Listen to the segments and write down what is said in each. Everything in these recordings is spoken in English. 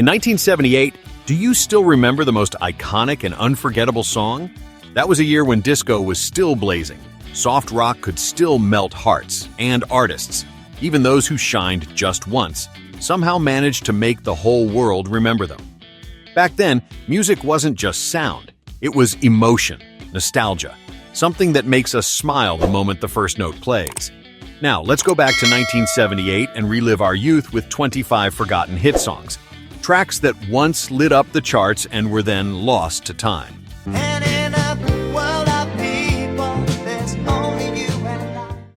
1978, do you still remember the most iconic and unforgettable song? That was a year when disco was still blazing. Soft rock could still melt hearts and artists. Even those who shined just once somehow managed to make the whole world remember them. Back then, music wasn't just sound. It was emotion, nostalgia, something that makes us smile the moment the first note plays. Now, let's go back to 1978 and relive our youth with 25 forgotten hit songs. Tracks that once lit up the charts and were then lost to time.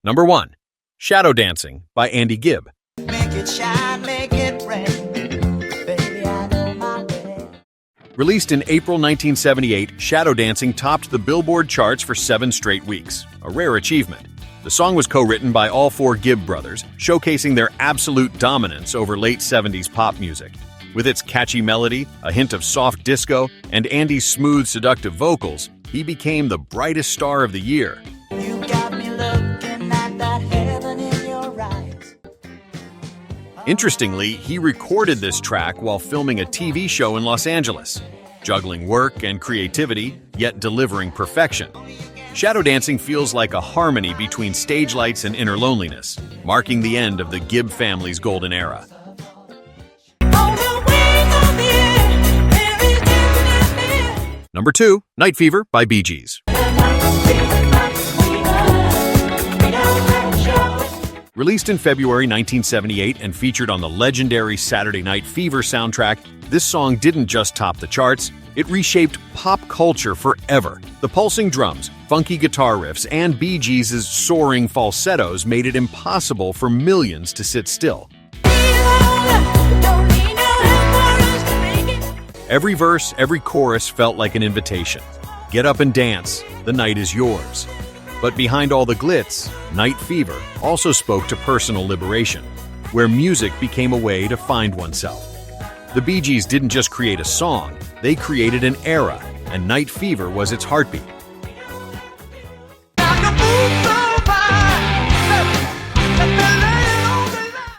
Number 1. Shadow Dancing by Andy Gibb. Make it shine, make it rain. Baby, I know my way. Released in April 1978, Shadow Dancing topped the Billboard charts for 7 straight weeks, a rare achievement. The song was co-written by all 4 Gibb brothers, showcasing their absolute dominance over late 70s pop music. With its catchy melody, a hint of soft disco, and Andy's smooth, seductive vocals, he became the brightest star of the year. You got me looking at that heaven in your eyes. Interestingly, he recorded this track while filming a TV show in Los Angeles, juggling work and creativity, yet delivering perfection. Shadow Dancing feels like a harmony between stage lights and inner loneliness, marking the end of the Gibb family's golden era. Number 2, Night Fever by Bee Gees. Released in February 1978 and featured on the legendary Saturday Night Fever soundtrack, this song didn't just top the charts, it reshaped pop culture forever. The pulsing drums, funky guitar riffs, and Bee Gees' soaring falsettos made it impossible for millions to sit still. Every verse, every chorus felt like an invitation. Get up and dance, the night is yours. But behind all the glitz, Night Fever also spoke to personal liberation, where music became a way to find oneself. The Bee Gees didn't just create a song, they created an era, and Night Fever was its heartbeat.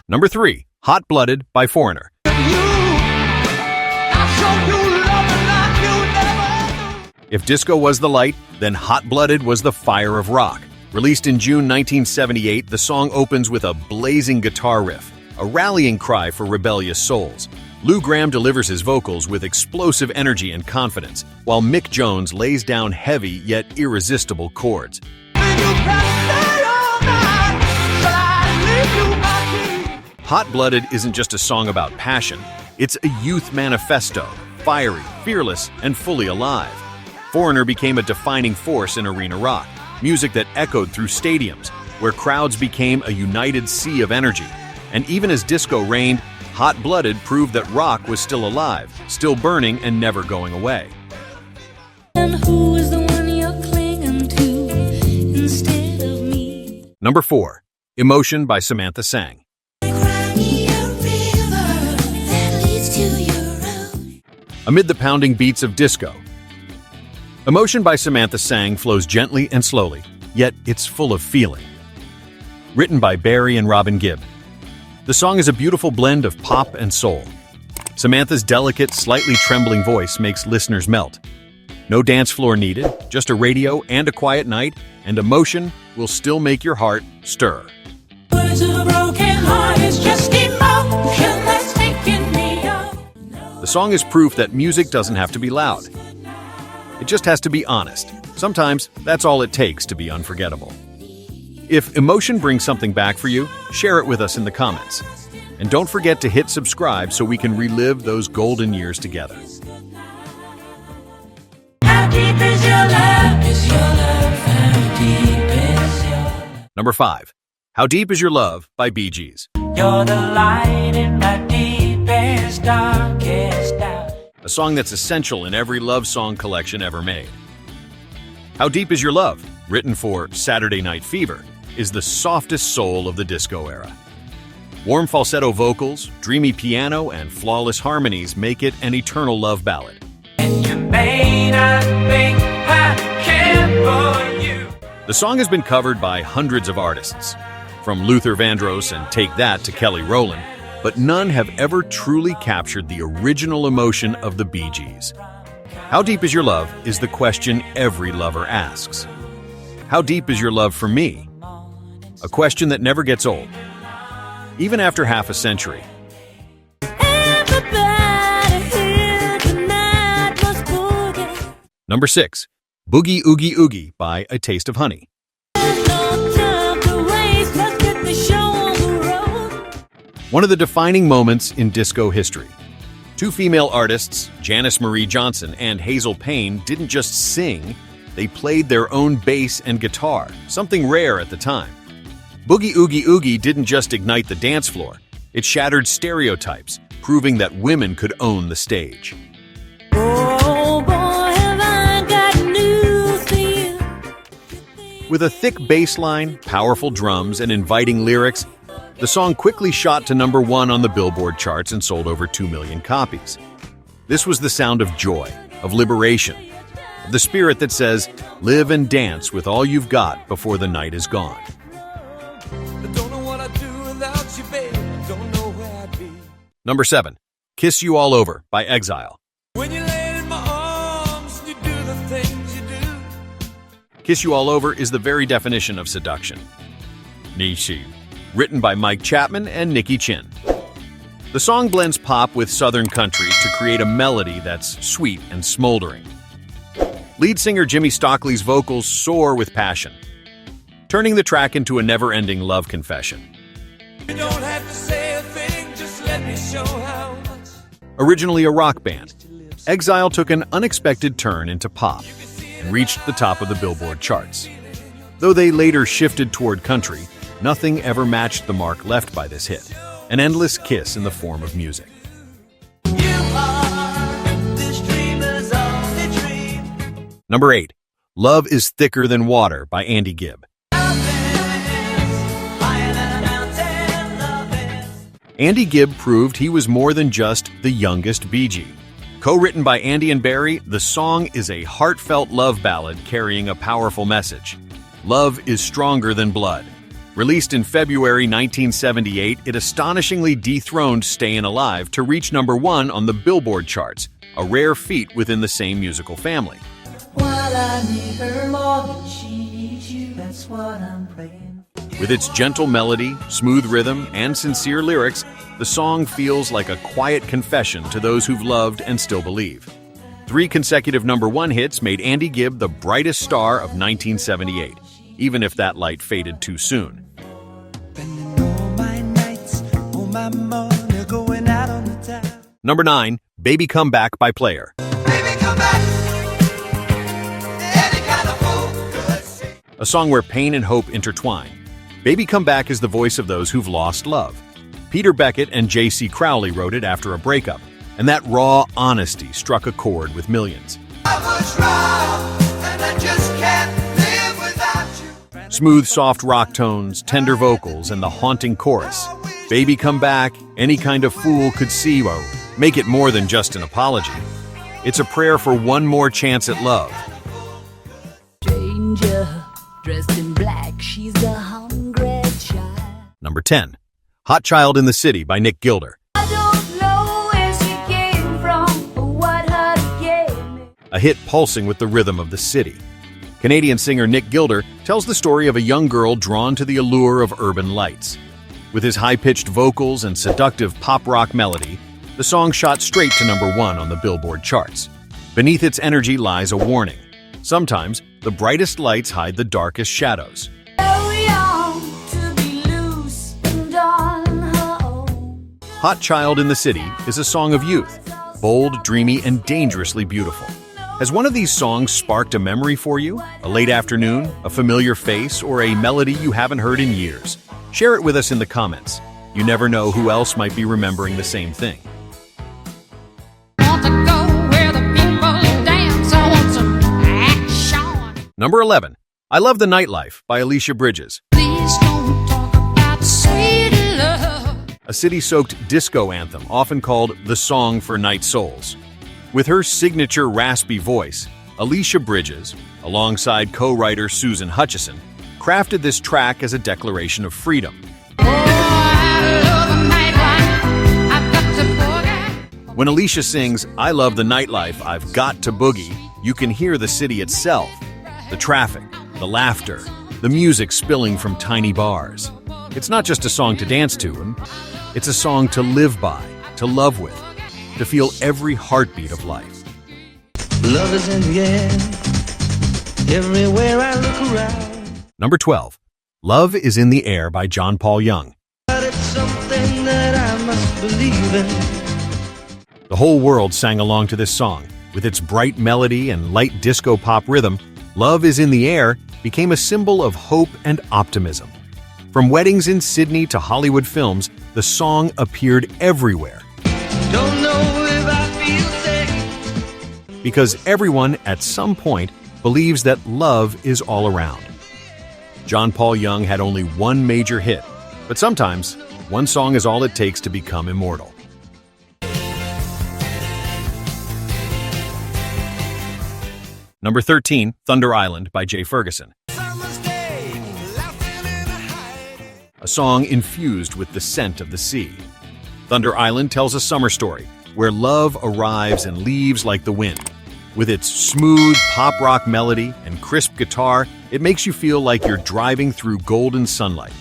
Number 3, Hot Blooded by Foreigner. If disco was the light, then Hot Blooded was the fire of rock. Released in June 1978, the song opens with a blazing guitar riff, a rallying cry for rebellious souls. Lou Gramm delivers his vocals with explosive energy and confidence, while Mick Jones lays down heavy yet irresistible chords. Hot Blooded isn't just a song about passion, it's a youth manifesto, fiery, fearless, and fully alive. Foreigner became a defining force in arena rock, music that echoed through stadiums, where crowds became a united sea of energy. And even as disco reigned, Hot Blooded proved that rock was still alive, still burning, and never going away. And who is the one you're clinging to instead of me? Number 4, Emotion by Samantha Sang. Amid the pounding beats of disco, Emotion by Samantha Sang flows gently and slowly, yet it's full of feeling. Written by Barry and Robin Gibb, the song is a beautiful blend of pop and soul. Samantha's delicate, slightly trembling voice makes listeners melt. No dance floor needed, just a radio and a quiet night, and emotion will still make your heart stir. The song is proof that music doesn't have to be loud. It just has to be honest. Sometimes that's all it takes to be unforgettable. If Emotion brings something back for you, share it with us in the comments. And don't forget to hit subscribe so we can relive those golden years together. How deep is your love? Is your love? How deep is your love? Number 5, How Deep Is Your Love by Bee Gees. You're the light in my deepest, darkest doubt. A song that's essential in every love song collection ever made. How Deep Is Your Love, written for Saturday Night Fever, is the softest soul of the disco era. Warm falsetto vocals, dreamy piano, and flawless harmonies make it an eternal love ballad. And you may not think I care for you. The song has been covered by hundreds of artists, from Luther Vandross and Take That to Kelly Rowland. but none have ever truly captured the original emotion of the Bee Gees. How deep is your love is the question every lover asks. How deep is your love for me? A question that never gets old, even after half a century. Everybody here tonight must boogie. Number 6. Boogie Oogie Oogie by A Taste of Honey. There's no time to waste, let's get the show on the road. One of the defining moments in disco history. Two female artists, Janice Marie Johnson and Hazel Payne, didn't just sing, they played their own bass and guitar, something rare at the time. Boogie Oogie Oogie didn't just ignite the dance floor, it shattered stereotypes, proving that women could own the stage. Oh boy, have I got news for you. With a thick bass line, powerful drums, and inviting lyrics, the song quickly shot to number 1 on the Billboard charts and sold over 2 million copies. This was the sound of joy, of liberation, of the spirit that says, live and dance with all you've got before the night is gone. Don't know what I'd do without you, babe. Don't know where I'd be. Number 7. Kiss You All Over by Exile. When you lay in my arms and you do the things you do. Kiss You All Over is the very definition of seduction. Nishi. Written by Mike Chapman and Nicky Chin. The song blends pop with southern country to create a melody that's sweet and smoldering. Lead singer Jimmy Stockley's vocals soar with passion, turning the track into a never-ending love confession. You don't have to say a thing, just let me show how much. Originally a rock band, Exile took an unexpected turn into pop and reached the top of the Billboard charts. Though they later shifted toward country, nothing ever matched the mark left by this hit, an endless kiss in the form of music. You are this dreamer's only dream. Number 8. Love is Thicker Than Water by Andy Gibb. Higher than a mountain, love is. Andy Gibb proved he was more than just the youngest Bee Gee. Co-written by Andy and Barry, the song is a heartfelt love ballad carrying a powerful message. Love is stronger than blood. Released in February 1978, it astonishingly dethroned Stayin' Alive to reach number 1 on the Billboard charts, a rare feat within the same musical family. While I need her more than she needs you, that's what I'm praying for. With its gentle melody, smooth rhythm, and sincere lyrics, the song feels like a quiet confession to those who've loved and still believe. 3 consecutive number 1 hits made Andy Gibb the brightest star of 1978, even if that light faded too soon. Spending all my nights, all my money going out on the town. Number 9. Baby Come Back by Player. Baby, come back. Any kind of fool could see. A song where pain and hope intertwine. Baby Come Back is the voice of those who've lost love. Peter Beckett and J.C. Crowley wrote it after a breakup, and that raw honesty struck a chord with millions. I was wrong, and I just can't live without you. Smooth, soft rock tones, tender vocals, and the haunting chorus. Baby Come Back, any kind of fool could see you. Make it more than just an apology. It's a prayer for one more chance at love. Stranger, dressed in black, she's a hungry child. Number 10. Hot Child in the City by Nick Gilder. I don't know where she came from or what her gave me. A hit pulsing with the rhythm of the city. Canadian singer Nick Gilder tells the story of a young girl drawn to the allure of urban lights. With his high-pitched vocals and seductive pop-rock melody, the song shot straight to number 1 on the Billboard charts. Beneath its energy lies a warning. Sometimes, the brightest lights hide the darkest shadows. So young to be loose and on her own. Hot Child in the City is a song of youth, bold, dreamy, and dangerously beautiful. Has one of these songs sparked a memory for you? A late afternoon, a familiar face, or a melody you haven't heard in years? Share it with us in the comments. You never know who else might be remembering the same thing. Want to go where the people dance. I want some action. Number 11. I Love the Nightlife by Alicia Bridges. Please don't talk about sweet love. A city-soaked disco anthem often called the song for night souls. With her signature raspy voice, Alicia Bridges, alongside co-writer Susan Hutchison, crafted this track as a declaration of freedom. Oh, I love the nightlife. When Alicia sings, "I Love the Nightlife, I've Got to Boogie," you can hear the city itself. The traffic, the laughter, the music spilling from tiny bars. It's not just a song to dance to, and it's a song to live by, to love with, to feel every heartbeat of life. Love is in the air, everywhere I look around. Number 12, Love is in the Air by John Paul Young. But it's something that I must believe in. The whole world sang along to this song. With its bright melody and light disco pop rhythm, Love is in the Air became a symbol of hope and optimism. From weddings in Sydney to Hollywood films, the song appeared everywhere. Don't know if I feel safe. Because everyone, at some point, believes that love is all around. John Paul Young had only one major hit, but sometimes one song is all it takes to become immortal. Number 13, Thunder Island by Jay Ferguson. A song infused with the scent of the sea. Thunder Island tells a summer story where love arrives and leaves like the wind. With its smooth pop rock melody and crisp guitar, it makes you feel like you're driving through golden sunlight.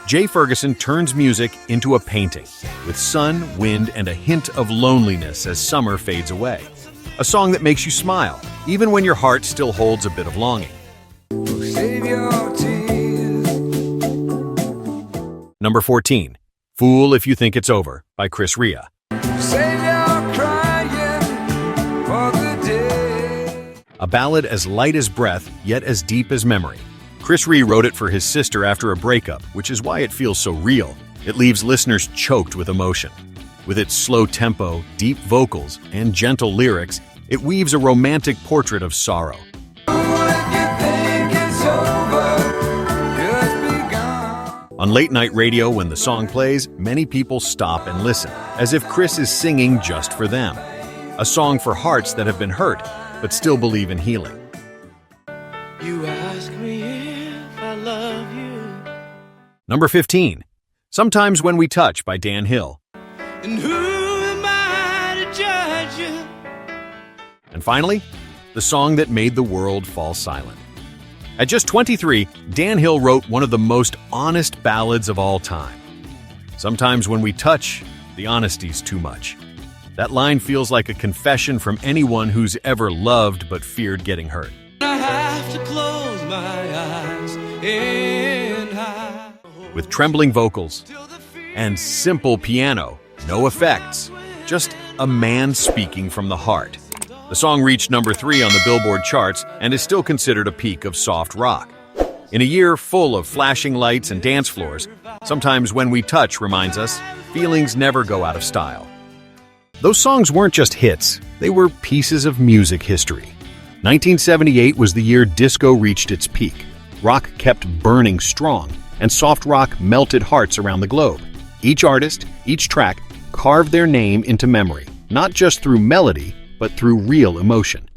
Jay Ferguson turns music into a painting, with sun, wind, and a hint of loneliness as summer fades away. A song that makes you smile, even when your heart still holds a bit of longing. Save your tears. Number 14, Fool If You Think It's Over by Chris Rea. Save your crying for the day. A ballad as light as breath, yet as deep as memory. Chris Rea wrote it for his sister after a breakup, which is why it feels so real. It leaves listeners choked with emotion. With its slow tempo, deep vocals, and gentle lyrics, it weaves a romantic portrait of sorrow. On late-night radio, when the song plays, many people stop and listen, as if Chris is singing just for them. A song for hearts that have been hurt, but still believe in healing. You ask me if I love you. Number 15, Sometimes When We Touch by Dan Hill. And who am I to judge you? And finally, the song that made the world fall silent. At just 23, Dan Hill wrote one of the most honest ballads of all time. Sometimes when we touch, the honesty's too much. That line feels like a confession from anyone who's ever loved but feared getting hurt. I have to close my eyes and hide. With trembling vocals and simple piano, no effects, just a man speaking from the heart. The song reached number 3 on the Billboard charts and is still considered a peak of soft rock. In a year full of flashing lights and dance floors, Sometimes When We Touch reminds us feelings never go out of style. Those songs weren't just hits, they were pieces of music history. 1978 was the year disco reached its peak. Rock kept burning strong, and soft rock melted hearts around the globe. Each artist, each track, carved their name into memory, not just through melody, but through real emotion.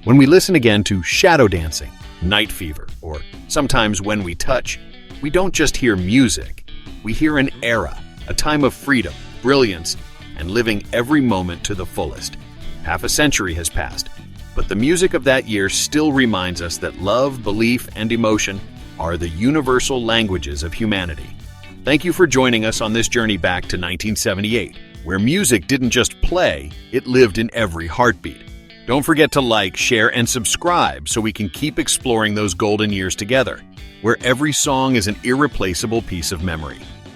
When we listen again to Shadow Dancing, Night Fever, or Sometimes When We Touch, we don't just hear music. We hear an era, a time of freedom, brilliance, and living every moment to the fullest. Half a century has passed, but the music of that year still reminds us that love, belief, and emotion are the universal languages of humanity. Thank you for joining us on this journey back to 1978, where music didn't just play, it lived in every heartbeat. Don't forget to like, share, and subscribe so we can keep exploring those golden years together, where every song is an irreplaceable piece of memory.